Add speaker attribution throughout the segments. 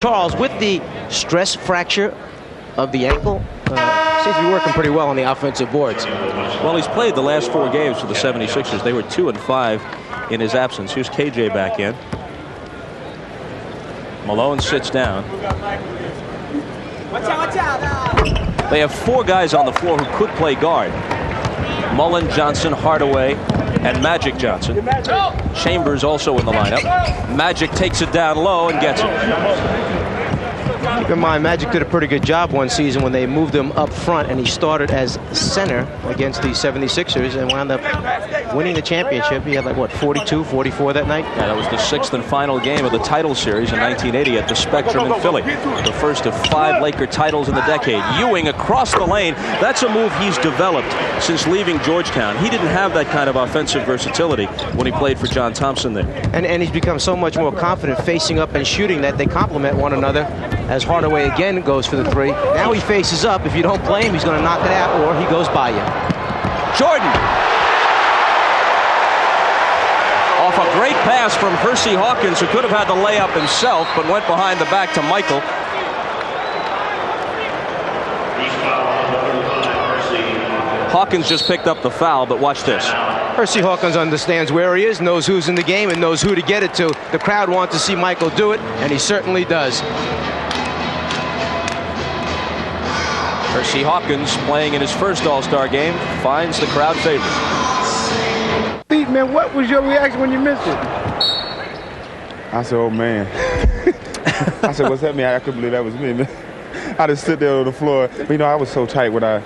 Speaker 1: Charles, with the stress fracture of the ankle, seems to be working pretty well on the offensive boards.
Speaker 2: Well, he's played the last 4 games for the 76ers. They were 2-5 in his absence. Here's KJ back in. Malone sits down. They have 4 guys on the floor who could play guard. Mullin, Johnson, Hardaway, and Magic Johnson. Chambers also in the lineup. Magic takes it down low and gets it.
Speaker 1: Keep in mind, Magic did a pretty good job one season when they moved him up front, and he started as center against the 76ers and wound up winning the championship. He had like, what, 42, 44 that night?
Speaker 2: Yeah, that was the 6th and final game of the title series in 1980 at the Spectrum in Philly. The first of 5 Laker titles in the decade. Ewing across the lane. That's a move he's developed since leaving Georgetown. He didn't have that kind of offensive versatility when he played for John Thompson there.
Speaker 1: And he's become so much more confident facing up and shooting that they complement one another, as Hardaway again goes for the 3. Now he faces up. If you don't play him, he's going to knock it out, or he goes by you.
Speaker 2: Jordan. Off a great pass from Hersey Hawkins, who could have had the layup himself, but went behind the back to Michael. Hawkins just picked up the foul, but watch this.
Speaker 1: Hersey Hawkins understands where he is, knows who's in the game, and knows who to get it to. The crowd wants to see Michael do it, and he certainly does.
Speaker 2: Hersey Hawkins, playing in his first All-Star game, finds the crowd favorite.
Speaker 3: Pete, man, what was your reaction when you missed it? I said, oh, man. I said, what's that mean? I couldn't believe that was me, man. I just stood there on the floor. But, you know, I was so tight. What I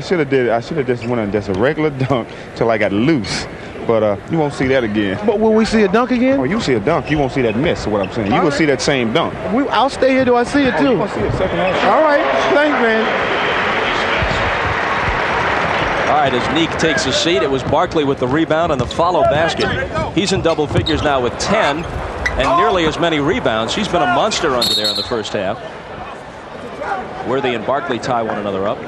Speaker 3: should have did, I should have just went on just a regular dunk till I got loose. But you won't see that again.
Speaker 4: But will we see a dunk again?
Speaker 3: Oh, you see a dunk. You won't see that miss, is what I'm saying. You will see that same dunk.
Speaker 4: I'll stay here till I see it, too.
Speaker 3: You're going to see it second half.
Speaker 4: All right. Thanks, man.
Speaker 2: All right, as Neek takes a seat, it was Barkley with the rebound and the follow basket. He's in double figures now with 10 and nearly as many rebounds. He's been a monster under there in the first half. Worthy and Barkley tie one another up.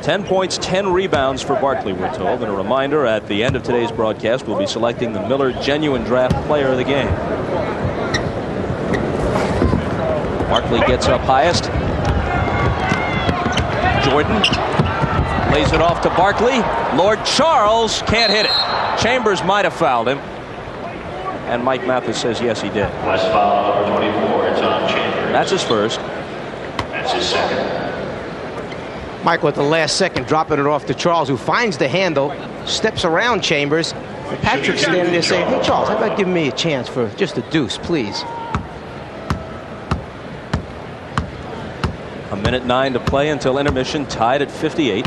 Speaker 2: 10 points, 10 rebounds for Barkley, we're told. And a reminder, at the end of today's broadcast, we'll be selecting the Miller Genuine Draft Player of the Game. Barkley gets up highest. Jordan lays it off to Barkley. Lord Charles can't hit it. Chambers might have fouled him. And Mike Mathis says yes, he did.
Speaker 5: Last foul, number 24. It's on Chambers.
Speaker 2: That's his first.
Speaker 5: That's his second.
Speaker 1: Michael at the last second dropping it off to Charles, who finds the handle, steps around Chambers. And Patrick's standing there saying, hey, Charles, how about giving me a chance for just a deuce, please?
Speaker 2: A minute 9 to play until intermission, tied at 58.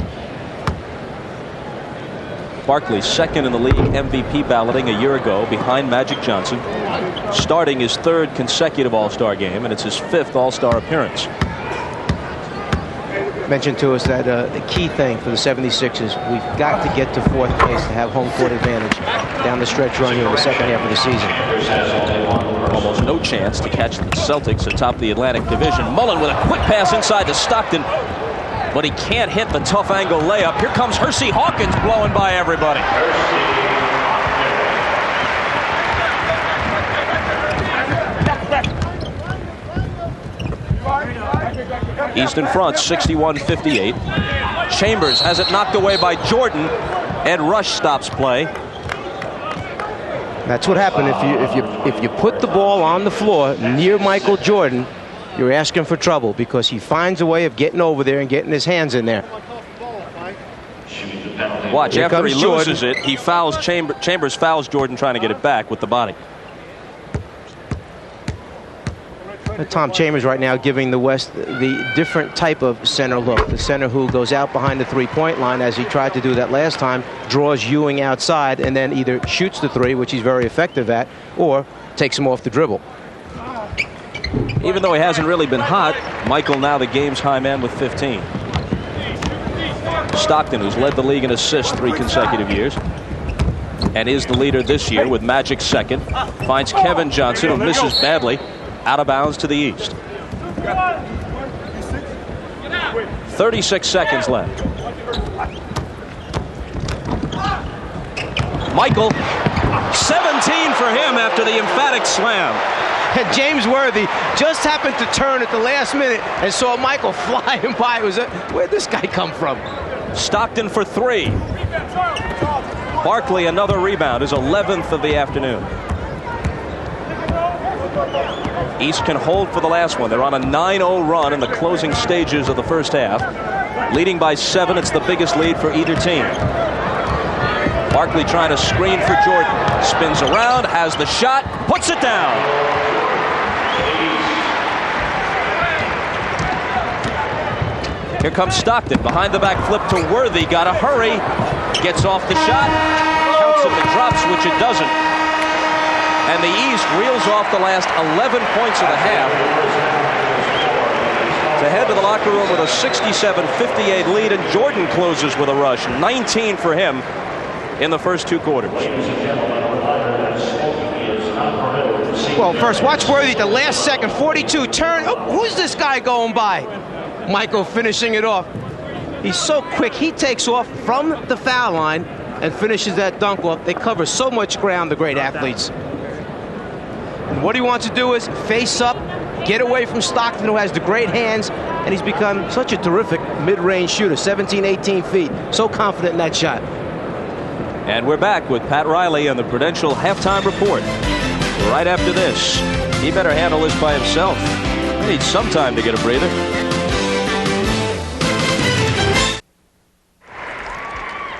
Speaker 2: Barkley, second in the league MVP balloting a year ago, behind Magic Johnson, starting his 3rd consecutive All-Star game, and it's his 5th All-Star appearance.
Speaker 1: Mentioned to us that the key thing for the 76ers, we've got to get to 4th place to have home court advantage down the stretch run here in the second half of the season.
Speaker 2: Almost no chance to catch the Celtics atop the Atlantic Division. Mullin with a quick pass inside to Stockton, but he can't hit the tough angle layup. Here comes Hersey Hawkins blowing by everybody. East in front, 61-58. Chambers has it knocked away by Jordan. Ed Rush stops play.
Speaker 1: That's what happened if you put the ball on the floor near Michael Jordan, you're asking for trouble, because he finds a way of getting over there and getting his hands in there.
Speaker 2: Watch,
Speaker 1: Here
Speaker 2: after he
Speaker 1: Jordan.
Speaker 2: loses it, he fouls Chambers fouls Jordan trying to get it back with the body.
Speaker 1: Tom Chambers right now giving the West the different type of center look. The center who goes out behind the three-point line, as he tried to do that last time, draws Ewing outside and then either shoots the 3, which he's very effective at, or takes him off the dribble.
Speaker 2: Even though he hasn't really been hot, Michael now the game's high man with 15. Stockton, who's led the league in assists 3 consecutive years and is the leader this year with Magic second, finds Kevin Johnson, who misses badly, out of bounds to the east. 36 seconds left. Michael 17 for him after the emphatic slam.
Speaker 1: And James Worthy just happened to turn at the last minute and saw Michael flying by. Where'd this guy come from?
Speaker 2: Stockton for 3. Barkley, another rebound, his 11th of the afternoon. East can hold for the last one. They're on a 9-0 run in the closing stages of the first half. Leading by 7, it's the biggest lead for either team. Barkley trying to screen for Jordan. Spins around, has the shot, puts it down. Here comes Stockton, behind the back flip to Worthy. Gotta hurry. Gets off the shot. Counts it and drops, which it doesn't. And the East reels off the last 11 points of the half to head to the locker room with a 67-58 lead, and Jordan closes with a rush. 19 for him in the first 2 quarters.
Speaker 1: Well, first, watch Worthy at the last second. 42 turn. Oh, who's this guy going by? Michael finishing it off. He's so quick. He takes off from the foul line and finishes that dunk off. They cover so much ground, the great athletes. And what he wants to do is face up, get away from Stockton, who has the great hands, and he's become such a terrific mid-range shooter, 17, 18 feet. So confident in that shot.
Speaker 2: And we're back with Pat Riley and the Prudential halftime report. Right after this, he better handle this by himself. He needs some time to get a breather.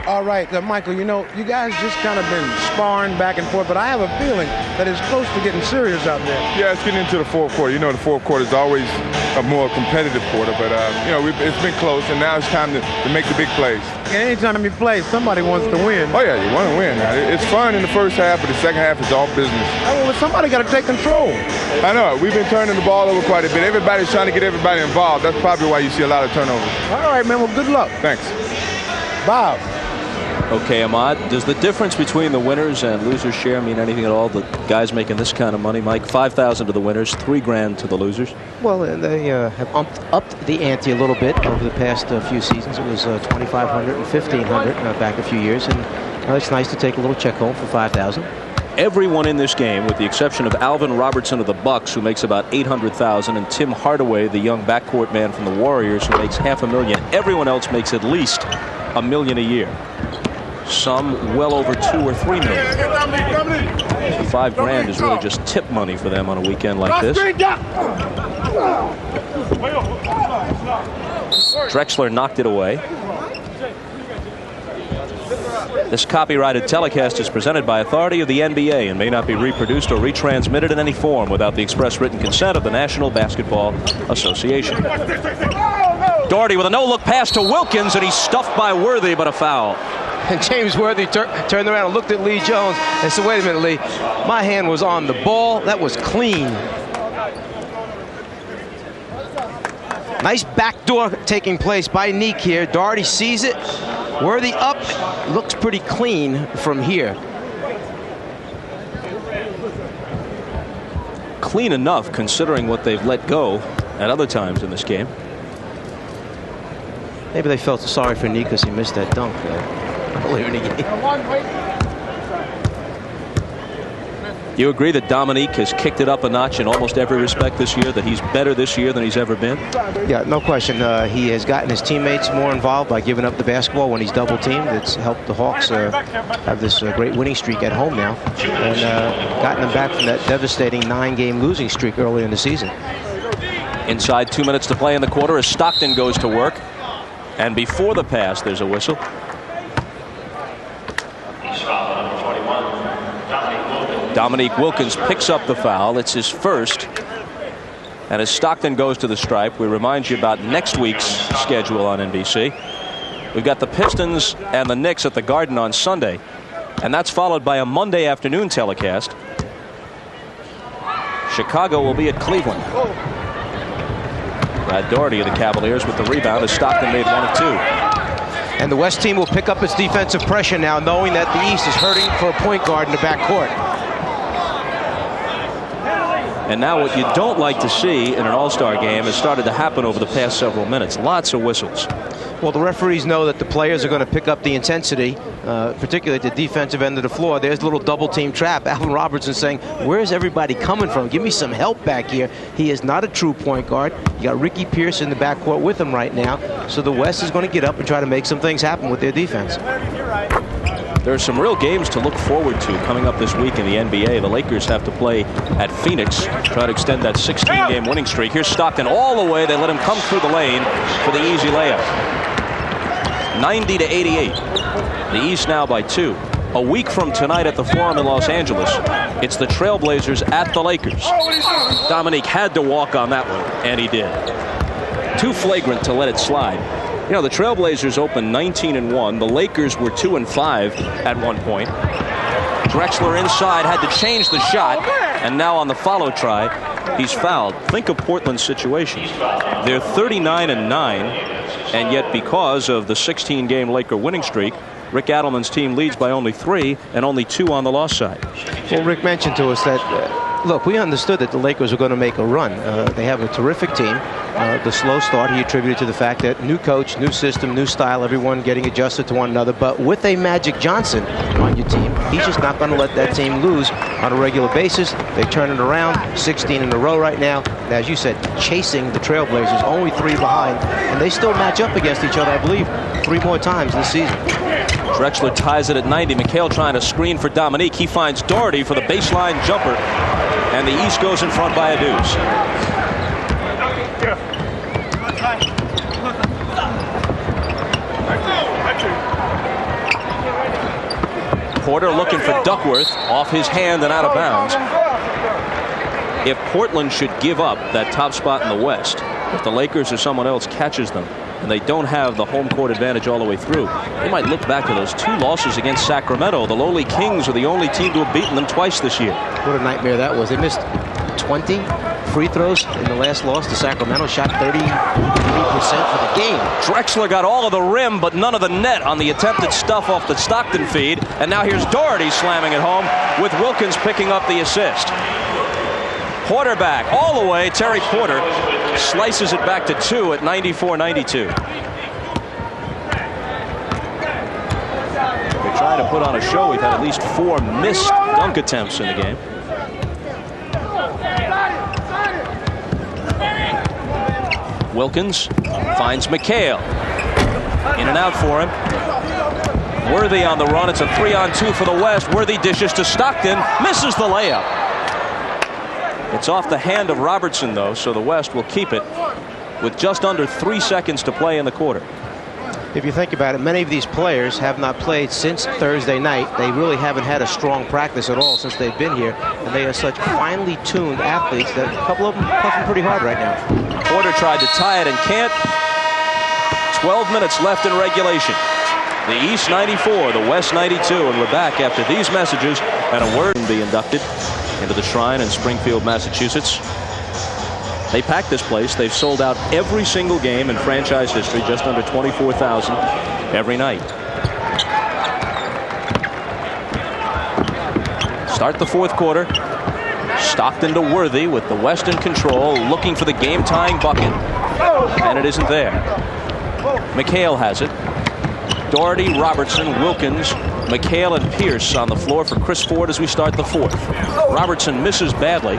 Speaker 4: All right, Michael, you know, you guys just kind of been sparring back and forth, but I have a feeling that it's close to getting serious out there.
Speaker 3: Yeah, it's getting into the fourth quarter. You know, the fourth quarter is always a more competitive quarter, but, you know, it's been close, and now it's time to make the big plays.
Speaker 4: And anytime you play, somebody wants to win.
Speaker 3: Oh, yeah, you want to win. It's fun in the first half, but the second half is all business.
Speaker 4: Oh, well, somebody got to take control.
Speaker 3: I know. We've been turning the ball over quite a bit. Everybody's trying to get everybody involved. That's probably why you see a lot of turnovers.
Speaker 4: All right, man. Well, good luck.
Speaker 3: Thanks.
Speaker 4: Bob.
Speaker 2: Okay, Ahmad, does the difference between the winners and losers share mean anything at all? The guys making this kind of money, Mike, $5,000 to the winners, $3,000 to the losers.
Speaker 1: Well, they have upped the ante a little bit over the past few seasons. It was $2,500 and $1,500 back a few years, and it's nice to take a little check home for $5,000.
Speaker 2: Everyone in this game, with the exception of Alvin Robertson of the Bucks, who makes about $800,000, and Tim Hardaway, the young backcourt man from the Warriors, who makes $500,000. Everyone else makes at least $1 million a year. Some well over $2 or $3 million. $5,000 is really just tip money for them on a weekend like this. Drexler knocked it away. This copyrighted telecast is presented by authority of the NBA and may not be reproduced or retransmitted in any form without the express written consent of the National Basketball Association. Doherty with a no-look pass to Wilkins, and he's stuffed by Worthy, but a foul.
Speaker 1: And James Worthy turned around and looked at Lee Jones and said, wait a minute, Lee, my hand was on the ball. That was clean. Nice backdoor taking place by Neek here. Doherty sees it. Worthy up. Looks pretty clean from here.
Speaker 2: Clean enough considering what they've let go at other times in this game.
Speaker 1: Maybe they felt sorry for Neek because he missed that dunk earlier in the game.
Speaker 2: You agree that Dominique has kicked it up a notch in almost every respect this year, that he's better this year than he's ever been?
Speaker 1: Yeah, no question. He has gotten his teammates more involved by giving up the basketball when he's double teamed. It's helped the Hawks have this great winning streak at home now, and gotten them back from that devastating 9-game losing streak early in the season.
Speaker 2: Inside 2 minutes to play in the quarter as Stockton goes to work. And before the pass, there's a whistle. Dominique Wilkins picks up the foul. It's his first. And as Stockton goes to the stripe, we remind you about next week's schedule on NBC. We've got the Pistons and the Knicks at the Garden on Sunday. And that's followed by a Monday afternoon telecast. Chicago will be at Cleveland. Brad Doherty of the Cavaliers with the rebound as Stockton made 1 of 2.
Speaker 1: And the West team will pick up its defensive pressure now, knowing that the East is hurting for a point guard in the backcourt.
Speaker 2: And now what you don't like to see in an all-star game has started to happen over the past several minutes. Lots of whistles.
Speaker 1: Well, the referees know that the players are going to pick up the intensity, particularly at the defensive end of the floor. There's a little double team trap. Allen Robertson saying, where's everybody coming from? Give me some help back here. He is not a true point guard. You got Ricky Pierce in the backcourt with him right now. So the West is going to get up and try to make some things happen with their defense.
Speaker 2: There are some real games to look forward to coming up this week in the NBA. The Lakers have to play at Phoenix, try to extend that 16-game winning streak. Here's Stockton all the way. They let him come through the lane for the easy layup. 90-88. The East now by 2. A week from tonight at the Forum in Los Angeles, it's the Trailblazers at the Lakers. Dominique had to walk on that one, and he did. Too flagrant to let it slide. You know, the Trailblazers opened 19-1. The Lakers were 2-5 at one point. Drexler inside had to change the shot, and now on the follow try, he's fouled. Think of Portland's situation. They're 39-9, and yet because of the 16-game Laker winning streak, Rick Adelman's team leads by only 3 and only 2 on the loss side.
Speaker 1: Well, Rick mentioned to us that, look, we understood that the Lakers were going to make a run. They have a terrific team. The slow start he attributed to the fact that new coach, new system, new style, everyone getting adjusted to one another. But with a Magic Johnson on your team, he's just not going to let that team lose on a regular basis. They turn it around, 16 in a row right now. And as you said, chasing the Trailblazers, only 3 behind. And they still match up against each other, I believe, 3 more times this season.
Speaker 2: Drexler ties it at 90. McHale trying to screen for Dominique. He finds Doherty for the baseline jumper. And the East goes in front by a deuce. Porter looking for Duckworth, off his hand and out of bounds. If Portland should give up that top spot in the West, if the Lakers or someone else catches them, and they don't have the home court advantage all the way through, they might look back to those 2 losses against Sacramento. The lowly Kings are the only team to have beaten them twice this year.
Speaker 1: What a nightmare that was. They missed 20 free throws in the last loss to Sacramento, shot 33% for the game.
Speaker 2: Drexler got all of the rim, but none of the net on the attempted stuff off the Stockton feed. And now here's Doherty slamming it home with Wilkins picking up the assist. Porter back all the way. Terry Porter slices it back to 2 at 94-92. They're trying to put on a show. We've had at least 4 missed dunk attempts in the game. Wilkins finds McHale. In and out for him. Worthy on the run. It's a 3-on-2 for the West. Worthy dishes to Stockton. Misses the layup. It's off the hand of Robertson, though, so the West will keep it with just under 3 seconds to play in the quarter.
Speaker 1: If you think about it, many of these players have not played since Thursday night. They really haven't had a strong practice at all since they've been here, and they are such finely tuned athletes that a couple of them are puffing pretty hard right now.
Speaker 2: Porter tried to tie it and can't. 12 minutes left in regulation. The East 94, the West 92, and we're back after these messages and a word to be inducted into the Shrine in Springfield, Massachusetts. They packed this place. They've sold out every single game in franchise history, just under 24,000 every night. Start the 4th quarter. Stockton to Worthy with the West in control, looking for the game-tying bucket, and it isn't there. McHale has it. Doherty, Robertson, Wilkins, McHale, and Pierce on the floor for Chris Ford as we start the 4th. Robertson misses badly,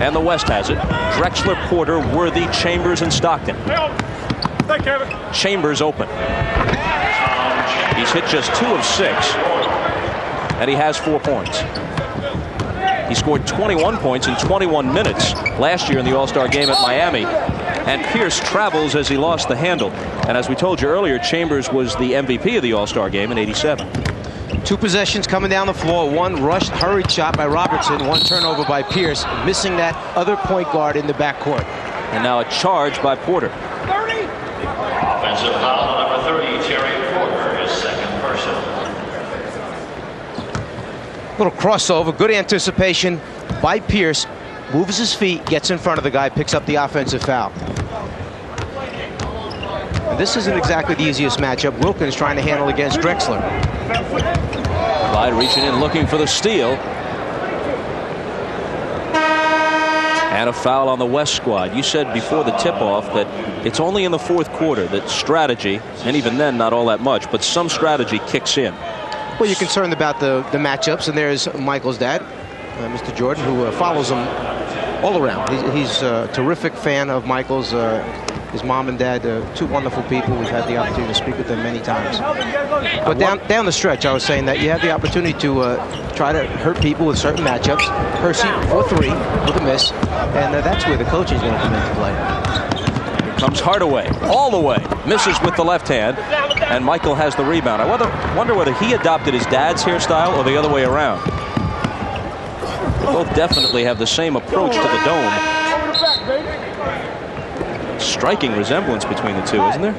Speaker 2: and the West has it. Drexler, Porter, Worthy, Chambers, and Stockton. Chambers open. He's hit just 2 of 6, and he has 4 points. He scored 21 points in 21 minutes last year in the All-Star game at Miami. And Pierce travels as he lost the handle. And as we told you earlier, Chambers was the MVP of the All-Star game in '87.
Speaker 1: 2 possessions coming down the floor. 1 rushed, hurried shot by Robertson. 1 turnover by Pierce, missing that other point guard in the backcourt.
Speaker 2: And now a charge by Porter.
Speaker 5: 30. Offensive foul on number 30, Terry Porter, his 2nd personal.
Speaker 1: Little crossover, good anticipation by Pierce. Moves his feet, gets in front of the guy, picks up the offensive foul. And this isn't exactly the easiest matchup. Wilkins trying to handle against Drexler.
Speaker 2: Clyde reaching in, looking for the steal. And a foul on the West squad. You said before the tip-off that it's only in the fourth quarter that strategy, and even then not all that much, but some strategy kicks in.
Speaker 1: Well, you're concerned about the matchups, and there's Michael's dad, Mr. Jordan, who follows him all around. He's a terrific fan of Michael's. His mom and dad, two wonderful people. We've had the opportunity to speak with them many times. But down the stretch, I was saying that you have the opportunity to try to hurt people with certain matchups. Hersey for 3 with a miss, and that's where the coaching is going to come into play.
Speaker 2: Here comes Hardaway all the way, misses with the left hand, and Michael has the rebound. I wonder whether he adopted his dad's hairstyle or the other way around. They both definitely have the same approach to the dome. Striking resemblance between the two, isn't there?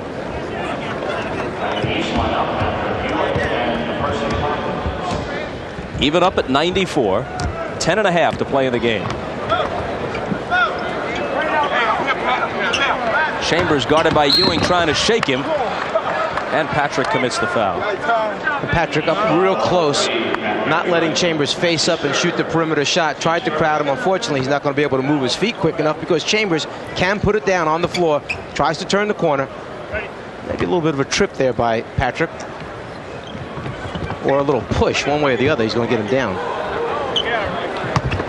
Speaker 2: Even up at 94, 10.5 to play in the game. Chambers guarded by Ewing, trying to shake him, and Patrick commits the foul.
Speaker 1: Patrick up real close, not letting Chambers face up and shoot the perimeter shot. Tried to crowd him. Unfortunately, he's not going to be able to move his feet quick enough because Chambers can put it down on the floor. Tries to turn the corner. Maybe a little bit of a trip there by Patrick. Or a little push one way or the other. He's going to get him down.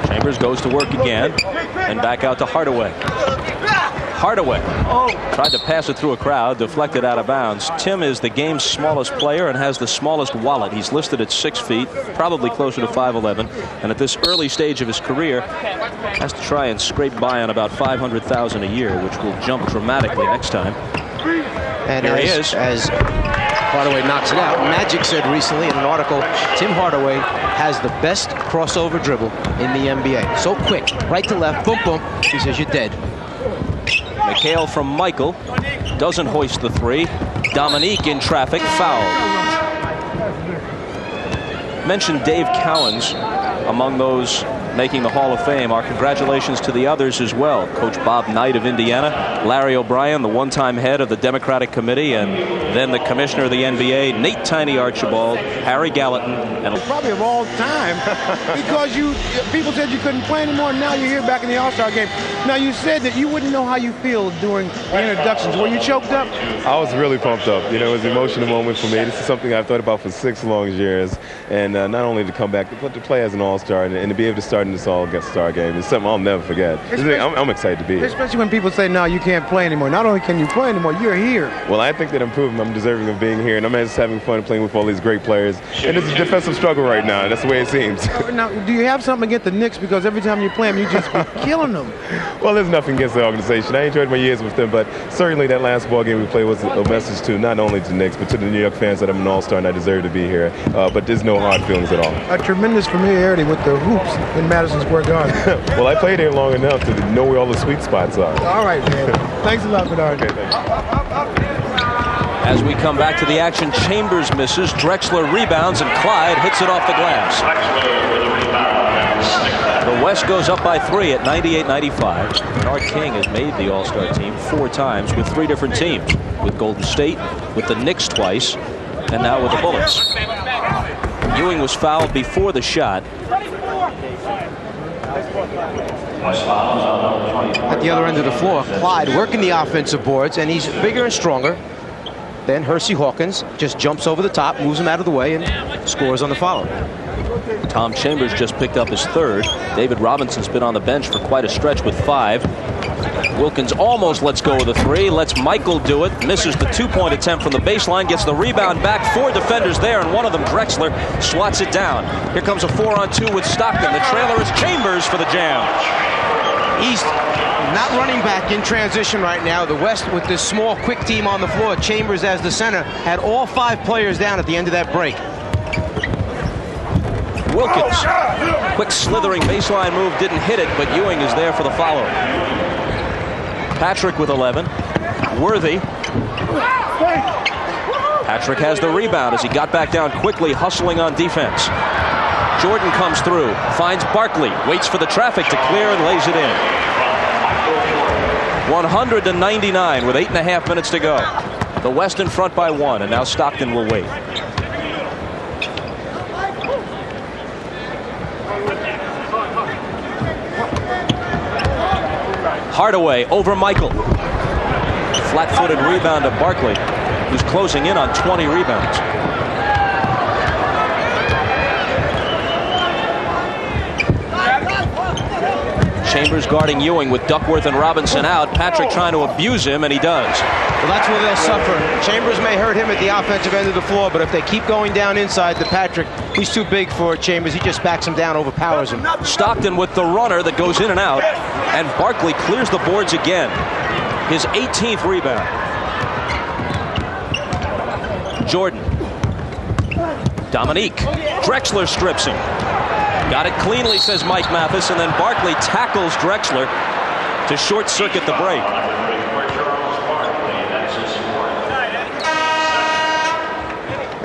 Speaker 2: Chambers goes to work again, and back out to Hardaway. Hardaway tried to pass it through a crowd, deflected out of bounds. Tim is the game's smallest player and has the smallest wallet. He's listed at 6 feet, probably closer to 5'11", and at this early stage of his career has to try and scrape by on about $500,000 a year, which will jump dramatically next time.
Speaker 1: And
Speaker 2: here he is.
Speaker 1: As Hardaway knocks it out, Magic said recently in an article, Tim Hardaway has the best crossover dribble in the NBA. So quick, right to left, boom, boom. He says, you're dead.
Speaker 2: McHale from Michael doesn't hoist the 3. Dominique in traffic, fouled. Mentioned Dave Cowens among those making the Hall of Fame. Our congratulations to the others as well. Coach Bob Knight of Indiana, Larry O'Brien, the one-time head of the Democratic Committee, and then the commissioner of the NBA, Nate Tiny Archibald, Harry Gallatin, and
Speaker 4: probably of all time, because people said you couldn't play anymore. Now you're here back in the All-Star game. Now you said that you wouldn't know how you feel during the introductions. Were you choked up?
Speaker 3: I was really pumped up. You know, it was an emotional moment for me. This is something I've thought about for 6 long years, and not only to come back, but to play as an All-Star and to be able to start in this All-Star game is something I'll never forget. I'm excited to be here.
Speaker 4: Especially when people say, no, you can't play anymore. Not only can you play anymore, you're here.
Speaker 3: Well, I think that I'm proving I'm deserving of being here, and I'm just having fun playing with all these great players. And it's a defensive struggle right now. That's the way it seems.
Speaker 4: Now, do you have something against the Knicks? Because every time you play them, you just be killing them.
Speaker 3: Well, there's nothing against the organization. I enjoyed my years with them, but certainly that last ball game we played was a message to not only to the Knicks, but to the New York fans that I'm an All-Star and I deserve to be here. But there's no hard feelings at all.
Speaker 4: A tremendous familiarity with the hoops in Madison Square Garden.
Speaker 3: Well, I played here long enough to know where all the sweet spots are.
Speaker 4: All right, man. Thanks a lot, Bernard.
Speaker 3: Okay, thanks.
Speaker 2: as we come back to the action, Chambers misses, Drexler rebounds, and Clyde hits it off the glass. The West goes up by 3 at 98-95. Bernard King has made the All-Star team 4 times with 3 different teams, with Golden State, with the Knicks twice, and now with the Bullets. Ewing was fouled before the shot.
Speaker 1: At the other end of the floor, Clyde working the offensive boards, and he's bigger and stronger. Then Hersey Hawkins just jumps over the top, moves him out of the way, and scores on the follow.
Speaker 2: Tom Chambers just picked up his 3rd. David Robinson's been on the bench for quite a stretch with 5. Wilkins almost lets go of the 3, lets Michael do it, misses the 2-point attempt from the baseline, gets the rebound back, 4 defenders there, and one of them, Drexler, swats it down. Here comes a 4-on-2 with Stockton. The trailer is Chambers for the jam.
Speaker 1: He's not running back in transition right now. The West, with this small, quick team on the floor, Chambers as the center, had all 5 players down at the end of that break.
Speaker 2: Wilkins, quick slithering baseline move, didn't hit it, but Ewing is there for the follow. Patrick with 11. Worthy. Patrick has the rebound as he got back down quickly, hustling on defense. Jordan comes through, finds Barkley, waits for the traffic to clear and lays it in. 100-99 with 8.5 minutes to go. The West in front by 1, and now Stockton will wait. Hardaway over Michael. Flat-footed rebound to Barkley, who's closing in on 20 rebounds. Chambers guarding Ewing with Duckworth and Robinson out. Patrick trying to abuse him, and he does.
Speaker 1: Well, that's where they'll suffer. Chambers may hurt him at the offensive end of the floor, but if they keep going down inside to Patrick, he's too big for Chambers. He just backs him down, overpowers him.
Speaker 2: Stockton with the runner that goes in and out, and Barkley clears the boards again. His 18th rebound. Jordan. Dominique. Drexler strips him. Got it cleanly, says Mike Mathis, and then Barkley tackles Drexler to short-circuit the break.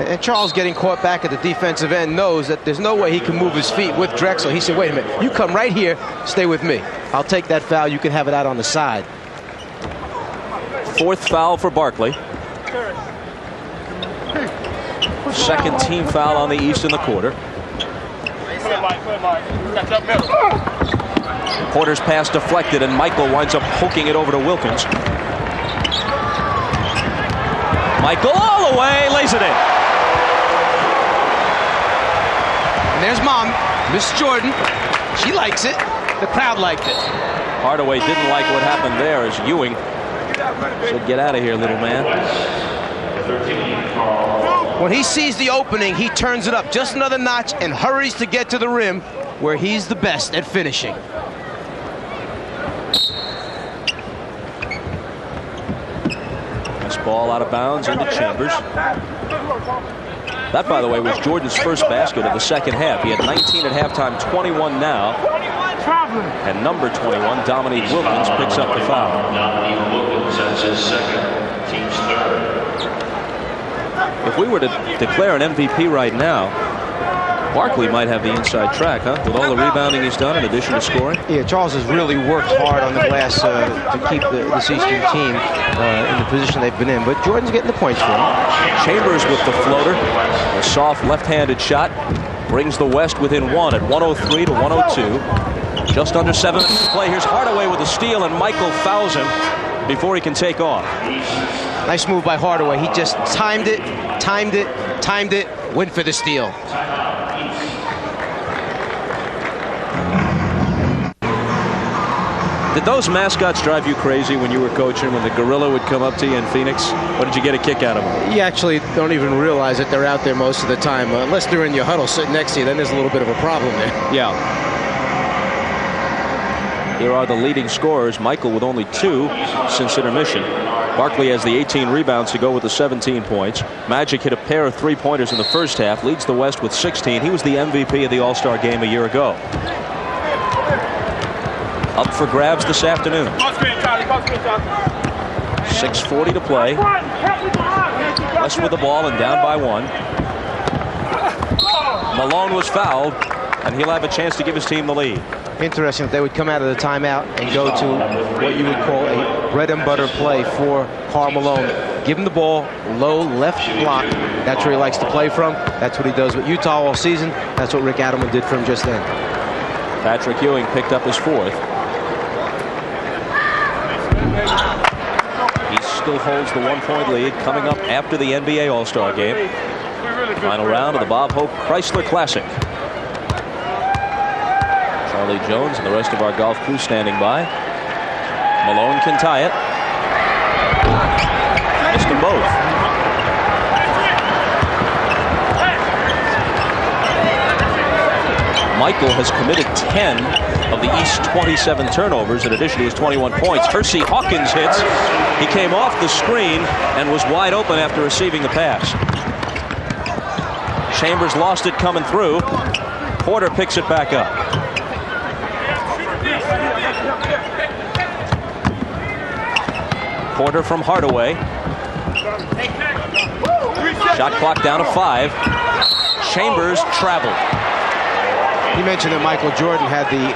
Speaker 1: And Charles, getting caught back at the defensive end, knows that there's no way he can move his feet with Drexler. He said, wait a minute, you come right here, stay with me. I'll take that foul. You can have it out on the side.
Speaker 2: Fourth foul for Barkley. Second team foul on the East in the quarter. Porter's pass deflected, and Michael winds up poking it over to Wilkins. Michael all the way, lays it in.
Speaker 1: And there's Mom, Miss Jordan. She likes it. The crowd liked it.
Speaker 2: Hardaway didn't like what happened there as Ewing said, get out of here, little man.
Speaker 1: When he sees the opening, he turns it up just another notch and hurries to get to the rim, where he's the best at finishing.
Speaker 2: This ball out of bounds into Chambers. That, by the way, was Jordan's first basket of the second half. He had 19 at halftime, 21 now. And number 21, Dominique Wilkins, picks up the foul.
Speaker 5: Dominique Wilkins, that's his second, team's third.
Speaker 2: If we were to declare an MVP right now, Barkley might have the inside track, huh? With all the rebounding he's done in addition to scoring.
Speaker 1: Yeah, Charles has really worked hard on the glass to keep this Eastern team in the position they've been in. But Jordan's getting the points for him.
Speaker 2: Chambers with the floater. A soft left-handed shot brings the West within one at 103 to 102. Just under 7 minutes to play. Here's Hardaway with a steal, and Michael fouls him before he can take off.
Speaker 1: Nice move by Hardaway. He just timed it, went for the steal.
Speaker 2: Did those mascots drive you crazy when you were coaching, when the gorilla would come up to you in Phoenix? Or did you get a kick out of them?
Speaker 1: You actually don't even realize that they're out there most of the time. Unless they're in your huddle sitting next to you, then there's a little bit of a problem there.
Speaker 2: Yeah. Here are the leading scorers. Michael with only 2 since intermission. Barkley has the 18 rebounds to go with the 17 points. Magic hit a pair of 3-pointers in the first half, leads the West with 16. He was the MVP of the All-Star game a year ago. Up for grabs this afternoon. 6:40 to play. West with the ball and down by 1. Malone was fouled, and he'll have a chance to give his team the lead.
Speaker 1: Interesting that they would come out of the timeout and go to what you would call a bread and butter play for Karl Malone. Give him the ball, low left block. That's where he likes to play from. That's what he does with Utah all season. That's what Rick Adelman did for him just then.
Speaker 2: Patrick Ewing picked up his 4th. He still holds the 1-point lead coming up after the NBA All-Star game. Final round of the Bob Hope Chrysler Classic. Charlie Jones and the rest of our golf crew standing by. Malone can tie it. Missed them both. Michael has committed 10 of the East's 27 turnovers in addition to his 21 points. Hersey Hawkins hits. He came off the screen and was wide open after receiving the pass. Chambers lost it coming through. Porter picks it back up. Porter from Hardaway. Shot clock down to 5. Chambers traveled.
Speaker 1: You mentioned that Michael Jordan had the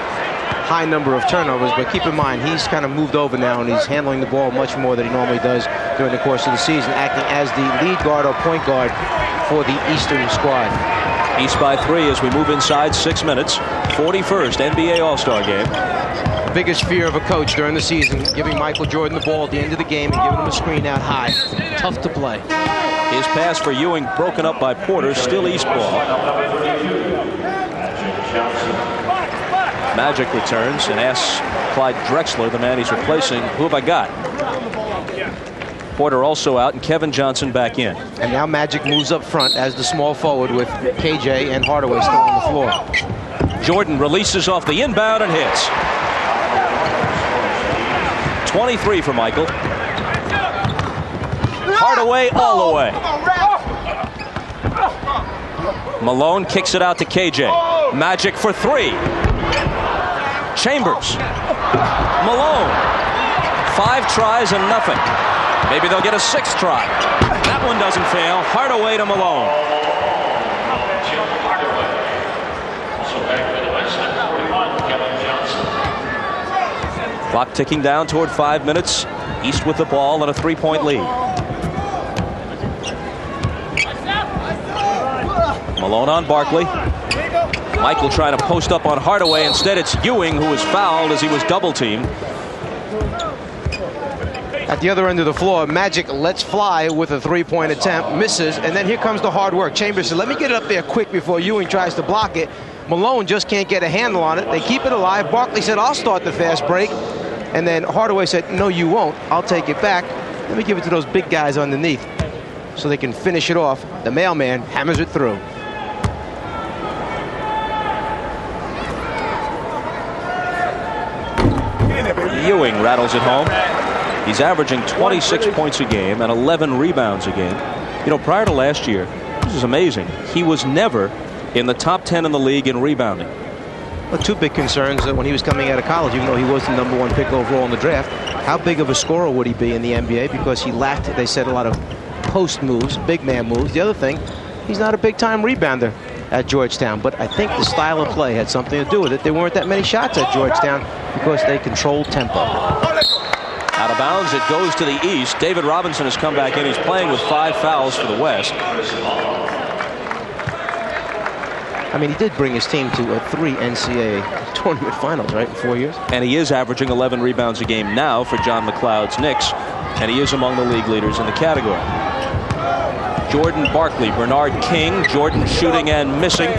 Speaker 1: high number of turnovers, but keep in mind, he's kind of moved over now, and he's handling the ball much more than he normally does during the course of the season, acting as the lead guard or point guard for the Eastern squad.
Speaker 2: East by 3 as we move inside 6 minutes. 41st NBA All-Star game.
Speaker 1: Biggest fear of a coach during the season, giving Michael Jordan the ball at the end of the game and giving him a screen out high. Tough to play.
Speaker 2: His pass for Ewing broken up by Porter, still East ball. Magic returns and asks Clyde Drexler, the man he's replacing, who have I got? Porter also out and Kevin Johnson back in.
Speaker 1: And now Magic moves up front as the small forward with KJ and Hardaway still on the floor.
Speaker 2: Jordan releases off the inbound and hits. 23 for Michael. Hardaway all the way. Malone kicks it out to KJ. Magic for three. Chambers. Malone. 5 tries and nothing. Maybe they'll get a 6th try. That one doesn't fail. Hardaway to Malone. Clock ticking down toward 5 minutes. East with the ball and a 3-point lead. Malone on Barkley. Michael trying to post up on Hardaway. Instead, it's Ewing who was fouled as he was double teamed.
Speaker 1: At the other end of the floor, Magic lets fly with a 3-point attempt, misses, and then here comes the hard work. Chambers said, let me get it up there quick before Ewing tries to block it. Malone just can't get a handle on it. They keep it alive. Barkley said, I'll start the fast break. And then Hardaway said, no, you won't. I'll take it back. Let me give it to those big guys underneath so they can finish it off. The mailman hammers it through.
Speaker 2: Ewing rattles it home. He's averaging 26 points a game and 11 rebounds a game. You know, prior to last year, this is amazing. He was never in the top 10 in the league in rebounding.
Speaker 1: Well, 2 big concerns when he was coming out of college, even though he was the #1 pick overall in the draft. How big of a scorer would he be in the NBA? Because he lacked, they said, a lot of post moves, big man moves. The other thing, he's not a big-time rebounder at Georgetown, but I think the style of play had something to do with it. There weren't that many shots at Georgetown because they controlled tempo.
Speaker 2: Out of bounds, it goes to the east. David Robinson has come back in. He's playing with 5 fouls for the West.
Speaker 1: I mean, he did bring his team to 3 NCAA tournament finals, right, in 4 years?
Speaker 2: And he is averaging 11 rebounds a game now for John McLeod's Knicks, and he is among the league leaders in the category. Jordan, Barkley, Bernard King, Jordan shooting and missing.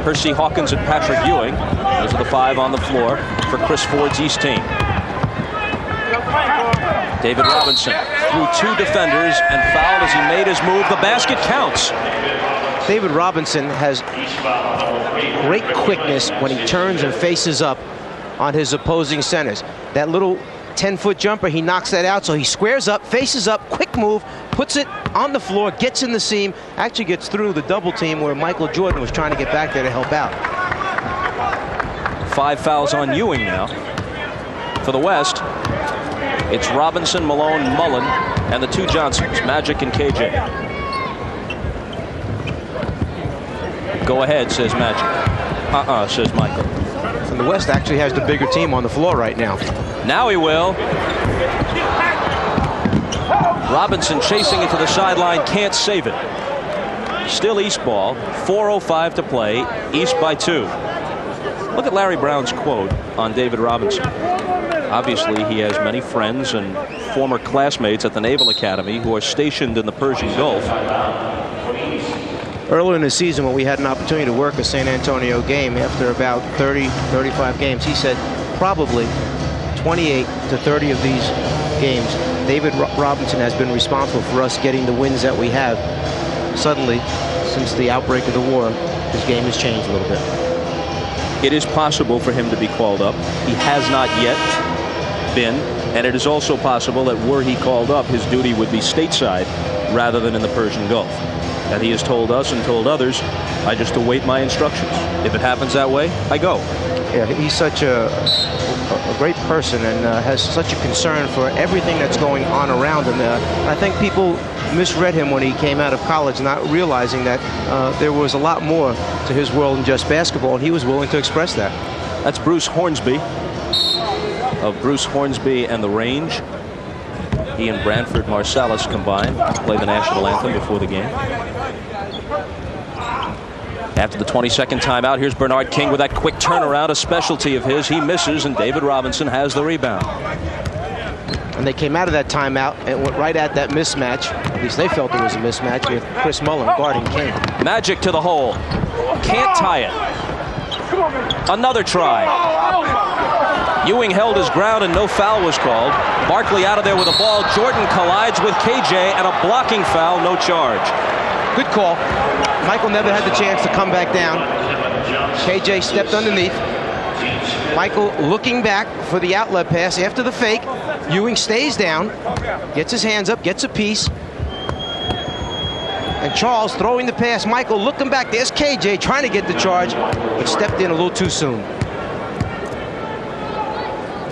Speaker 2: Percy Hawkins and Patrick Ewing. Those are the 5 on the floor for Chris Ford's East team. David Robinson through 2 defenders and fouled as he made his move. The basket counts.
Speaker 1: David Robinson has great quickness when he turns and faces up on his opposing centers. That little 10-foot jumper, he knocks that out, so he squares up, faces up, quick move, puts it on the floor, gets in the seam, actually gets through the double team where Michael Jordan was trying to get back there to help out.
Speaker 2: 5 fouls on Ewing now. For the West, it's Robinson, Malone, Mullin, and the 2 Johnsons, Magic and KJ. Go ahead, says Magic. Says Michael.
Speaker 1: And the West actually has the bigger team on the floor right now.
Speaker 2: Now he will. Robinson chasing it to the sideline, can't save it. Still East ball, 4:05 to play, East by 2. Look at Larry Brown's quote on David Robinson. Obviously, he has many friends and former classmates at the Naval Academy who are stationed in the Persian Gulf.
Speaker 1: Earlier in the season, when we had an opportunity to work a San Antonio game, after about 30, 35 games, he said probably 28 to 30 of these games, David Robinson has been responsible for us getting the wins that we have. Suddenly, since the outbreak of the war, his game has changed a little bit.
Speaker 2: It is possible for him to be called up. He has not yet been, and it is also possible that were he called up, his duty would be stateside rather than in the Persian Gulf. And he has told us and told others, I just await my instructions. If it happens that way, I go.
Speaker 1: Yeah, he's such a great person and has such a concern for everything that's going on around him. I think people misread him when he came out of college, not realizing that there was a lot more to his world than just basketball, and he was willing to express that.
Speaker 2: That's Bruce Hornsby of Bruce Hornsby and the Range. He and Branford Marsalis combined to play the national anthem before the game. After the 22nd timeout, here's Bernard King with that quick turnaround, a specialty of his. He misses, and David Robinson has the rebound.
Speaker 1: And they came out of that timeout and went right at that mismatch. At least they felt it was a mismatch with Chris Mullin guarding King.
Speaker 2: Magic to the hole. Can't tie it. Another try. Ewing held his ground and no foul was called. Barkley out of there with the ball. Jordan collides with KJ and a blocking foul, no charge.
Speaker 1: Good call. Michael never had the chance to come back down. KJ stepped underneath. Michael looking back for the outlet pass after the fake. Ewing stays down, gets his hands up, gets a piece. And Charles throwing the pass. Michael looking back. There's KJ trying to get the charge, but stepped in a little too soon.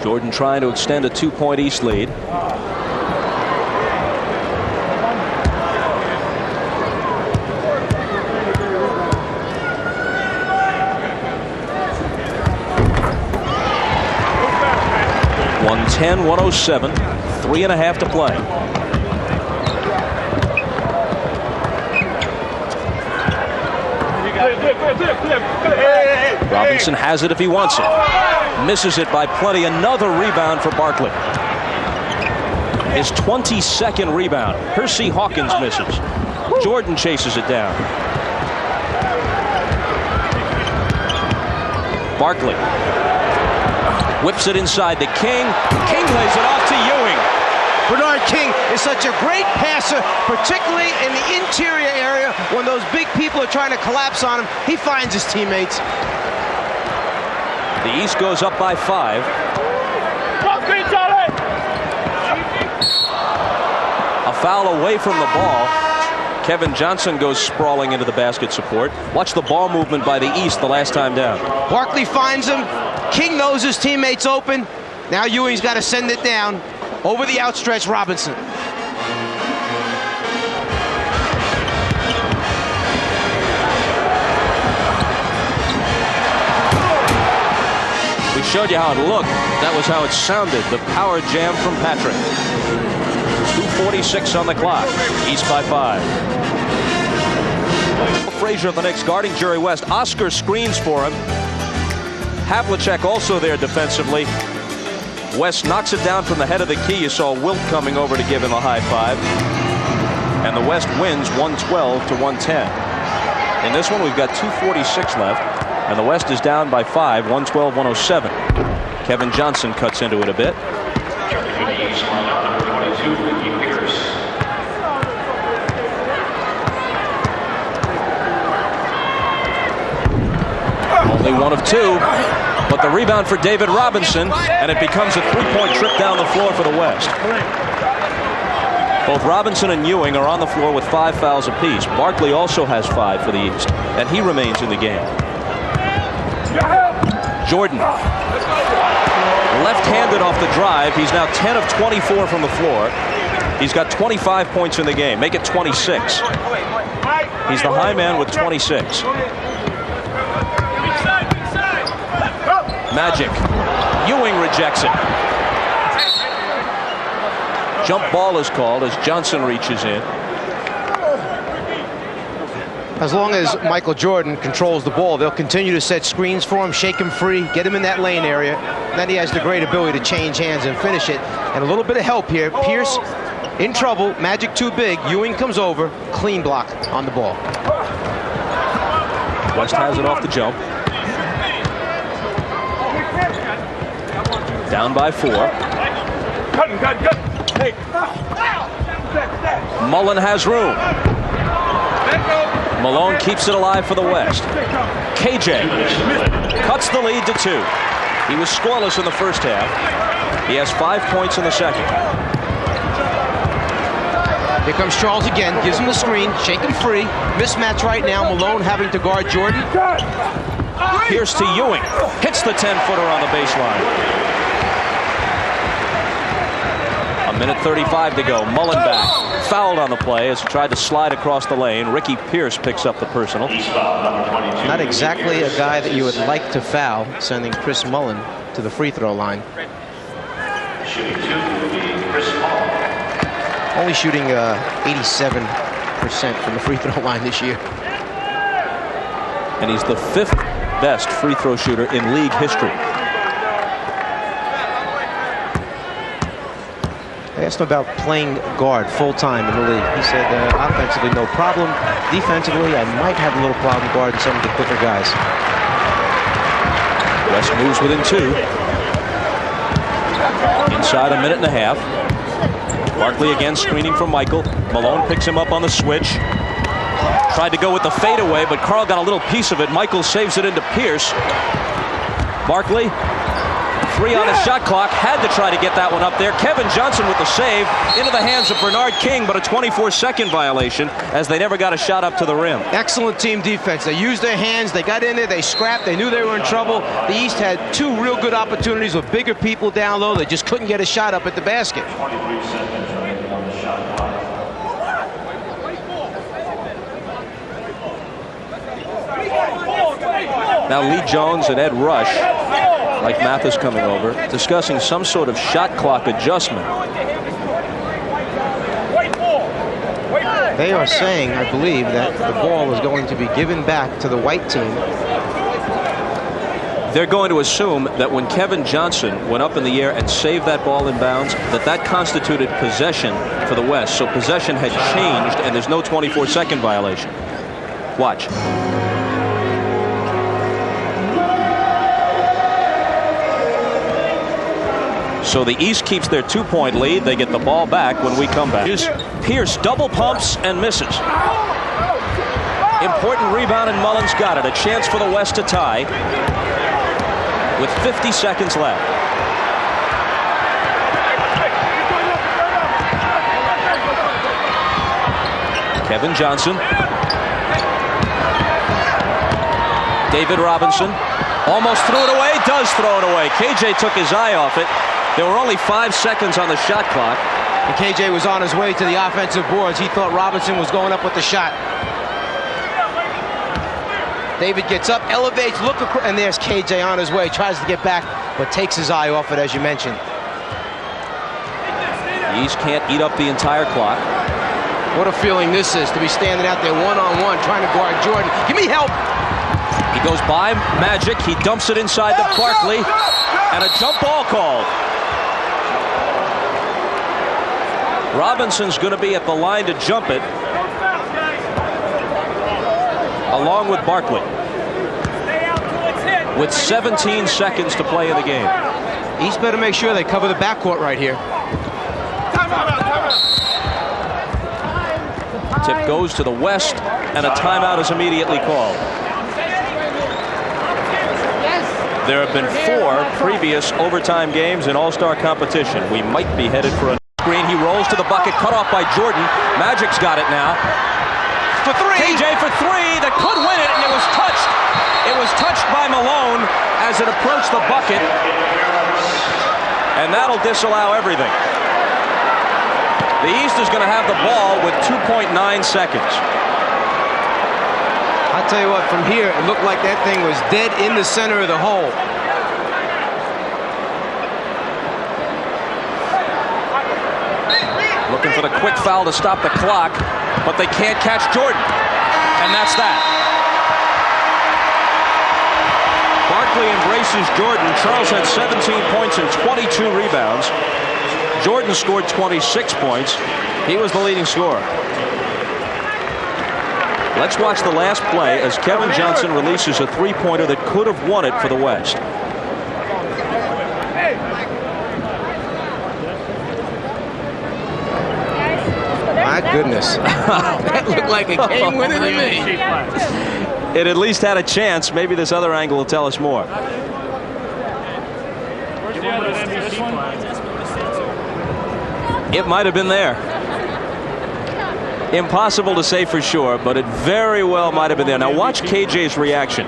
Speaker 2: Jordan trying to extend a 2-point East lead. (110, 107), 3.5 to play. Robinson has it if he wants it. Misses it by plenty. Another rebound for Barkley. His 22nd rebound. Hersey Hawkins misses. Jordan chases it down. Barkley whips it inside to King. King lays it off to Ewing.
Speaker 1: Bernard King is such a great passer, particularly in the interior area when those big people are trying to collapse on him. He finds his teammates.
Speaker 2: The East goes up by 5. A foul away from the ball. Kevin Johnson goes sprawling into the basket support. Watch the ball movement by the East the last time down.
Speaker 1: Barkley finds him. King knows his teammates open. Now Ewing's got to send it down over the outstretched Robinson.
Speaker 2: We showed you how it looked. That was how it sounded. The power jam from Patrick. 2:46 on the clock. East by 5. Frazier of the Knicks guarding Jerry West. Oscar screens for him. Havlicek also there defensively. West knocks it down from the head of the key. You saw Wilt coming over to give him a high five. And the West wins 112 to 110. In this one, we've got 2:46 left. And the West is down by 5, 112-107. Kevin Johnson cuts into it a bit. Only 1 of 2. But the rebound for David Robinson, and it becomes a 3-point trip down the floor for the West. Both Robinson and Ewing are on the floor with 5 fouls apiece. Barkley also has 5 for the East, and he remains in the game. Jordan, left-handed off the drive. He's now 10 of 24 from the floor. He's got 25 points in the game. Make it 26. He's the high man with 26. Magic. Ewing rejects it. Jump ball is called as Johnson reaches in.
Speaker 1: As long as Michael Jordan controls the ball, they'll continue to set screens for him, shake him free, get him in that lane area. Then he has the great ability to change hands and finish it. And a little bit of help here. Pierce in trouble. Magic too big. Ewing comes over. Clean block on the ball.
Speaker 2: West has it off the jump. Down by 4. Mullin has room. Malone keeps it alive for the West. KJ cuts the lead to 2. He was scoreless in the first half. He has 5 points in the second.
Speaker 1: Here comes Charles again. Gives him the screen. Shake him free. Mismatch right now. Malone having to guard Jordan.
Speaker 2: Pierce to Ewing. Hits the 10-footer on the baseline. A minute 35 to go. Mullin back. Fouled on the play as he tried to slide across the lane. Ricky Pierce picks up the personal.
Speaker 1: Not exactly a guy that you would like to foul, sending Chris Mullin to the free throw line.
Speaker 5: Shooting 2 will be Chris Paul.
Speaker 1: Only shooting 87% from the free throw line this year.
Speaker 2: and he's the 5th best free throw shooter in league history.
Speaker 1: I asked him about playing guard full-time in the league. He said offensively, no problem. Defensively, I might have a little problem guarding some of the quicker guys.
Speaker 2: West moves within 2. Inside a minute and a half. Barkley again screening from Michael. Malone picks him up on the switch. Tried to go with the fadeaway, but Carl got a little piece of it. Michael saves it into Pierce. Barkley, 3 on the shot clock. Had to try to get that one up there. Kevin Johnson with the save into the hands of Bernard King, but a 24-second violation as they never got a shot up to the rim.
Speaker 1: Excellent team defense. They used their hands. They got in there. They scrapped. They knew they were in trouble. The East had 2 real good opportunities with bigger people down low. They just couldn't get a shot up at the basket.
Speaker 5: 23 seconds remaining on the shot clock.
Speaker 2: Now Lee Jones and Ed Rush, like Mathis coming over, discussing some sort of shot clock adjustment.
Speaker 1: They are saying, I believe, that the ball is going to be given back to the white team.
Speaker 2: They're going to assume that when Kevin Johnson went up in the air and saved that ball in bounds, that constituted possession for the West. So possession had changed, and there's no 24-second violation. Watch. So the East keeps their 2-point lead. They get the ball back when we come back. Pierce double pumps and misses. Important rebound, and Mullin's got it. A chance for the West to tie with 50 seconds left. Kevin Johnson. David Robinson almost threw it away. Does throw it away. KJ took his eye off it. There were only 5 seconds on the shot clock.
Speaker 1: And KJ was on his way to the offensive boards. He thought Robinson was going up with the shot. David gets up, elevates, look across, and there's KJ on his way. Tries to get back, but takes his eye off it, as you mentioned.
Speaker 2: The East can't eat up the entire clock.
Speaker 1: What a feeling this is, to be standing out there one-on-one, trying to guard Jordan. Give me help!
Speaker 2: He goes by Magic. He dumps it inside to Barkley, and a jump ball called. Robinson's going to be at the line to jump it, along with Barkley, with 17 seconds to play in the game.
Speaker 1: East better make sure they cover the backcourt right here.
Speaker 2: Tip goes to the West, and a timeout is immediately called. There have been 4 previous overtime games in All-Star competition. We might be headed for a screen. He rolls to the bucket, cut off by Jordan. Magic's got it now.
Speaker 1: For 3!
Speaker 2: KJ for 3, that could win it, and it was touched. It was touched by Malone as it approached the bucket, and that'll disallow everything. The East is going to have the ball with 2.9 seconds.
Speaker 1: I'll tell you what, from here, it looked like that thing was dead in the center of the hole.
Speaker 2: Looking for the quick foul to stop the clock, but they can't catch Jordan. And that's that. Barkley embraces Jordan. Charles had 17 points and 22 rebounds. Jordan scored 26 points. He was the leading scorer. Let's watch the last play as Kevin Johnson releases a 3-pointer that could have won it for the West.
Speaker 1: My goodness. That looked like a game winner to me.
Speaker 2: It at least had a chance. Maybe this other angle will tell us more. It might have been there. Impossible to say for sure, but it very well might have been there. Now watch KJ's reaction.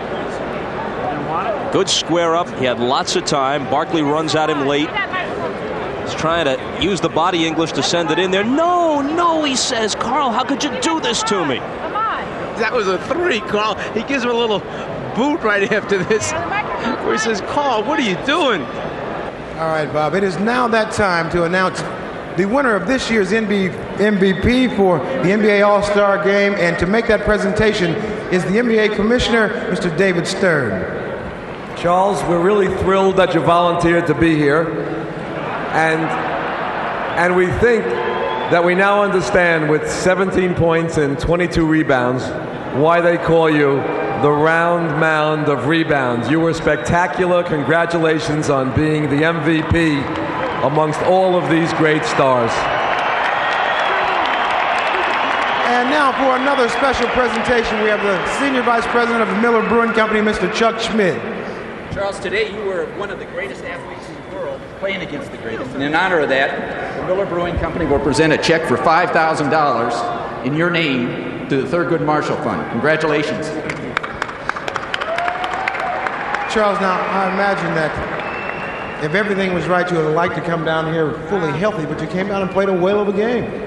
Speaker 2: Good square up. He had lots of time. Barkley runs at him late. He's trying to use the body English to send it in there. No, no, he says, Carl, how could you do this to me?
Speaker 1: That was a 3, Carl. He gives him a little boot right after this, where he says, Carl, what are you doing?
Speaker 4: All right, Bob, it is now that time to announce the winner of this year's MVP for the NBA All-Star Game. And to make that presentation, is the NBA Commissioner, Mr. David Stern.
Speaker 6: Charles, we're really thrilled that you volunteered to be here. And we think that we now understand, with 17 points and 22 rebounds, why they call you the round mound of rebounds. You were spectacular. Congratulations on being the MVP amongst all of these great stars.
Speaker 4: And now for another special presentation, we have the Senior Vice President of the Miller Brewing Company, Mr. Chuck Schmidt.
Speaker 7: Charles, today you were one of the greatest athletes in the world playing against the greatest. And in honor of that, the Miller Brewing Company will present a check for $5,000 in your name to the Thurgood Marshall Fund. Congratulations.
Speaker 4: Charles, now I imagine that if everything was right, you would like to come down here fully healthy, but you came down and played a whale of a game.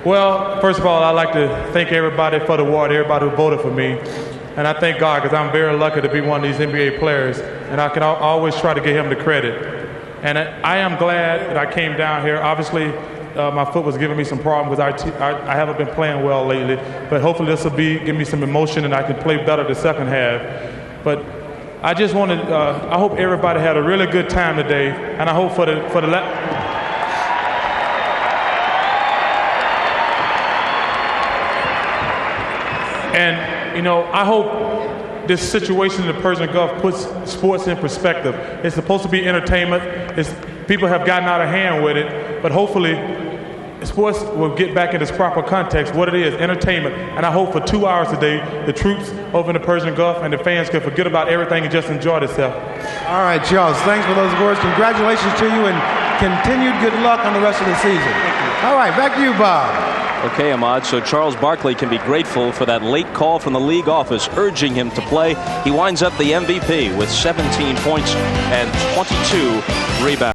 Speaker 8: Well, first of all, I'd like to thank everybody for the award, everybody who voted for me. And I thank God, because I'm very lucky to be one of these NBA players, and I can always try to give him the credit. And I am glad that I came down here. Obviously, my foot was giving me some problems because I haven't been playing well lately. But hopefully this will give me some emotion and I can play better the second half. But I just wanted, I hope everybody had a really good time today, and I hope for the and, you know, I hope this situation in the Persian Gulf puts sports in perspective. It's supposed to be entertainment. People have gotten out of hand with it, but hopefully sports will get back in its proper context, what it is, entertainment. And I hope for 2 hours today, the troops over in the Persian Gulf and the fans could forget about everything and just enjoy themselves.
Speaker 4: All right, Charles, thanks for those words. Congratulations to you and continued good luck on the rest of the season. All right, back to you, Bob.
Speaker 2: Okay, Ahmad, so Charles Barkley can be grateful for that late call from the league office urging him to play. He winds up the MVP with 17 points and 22 rebounds.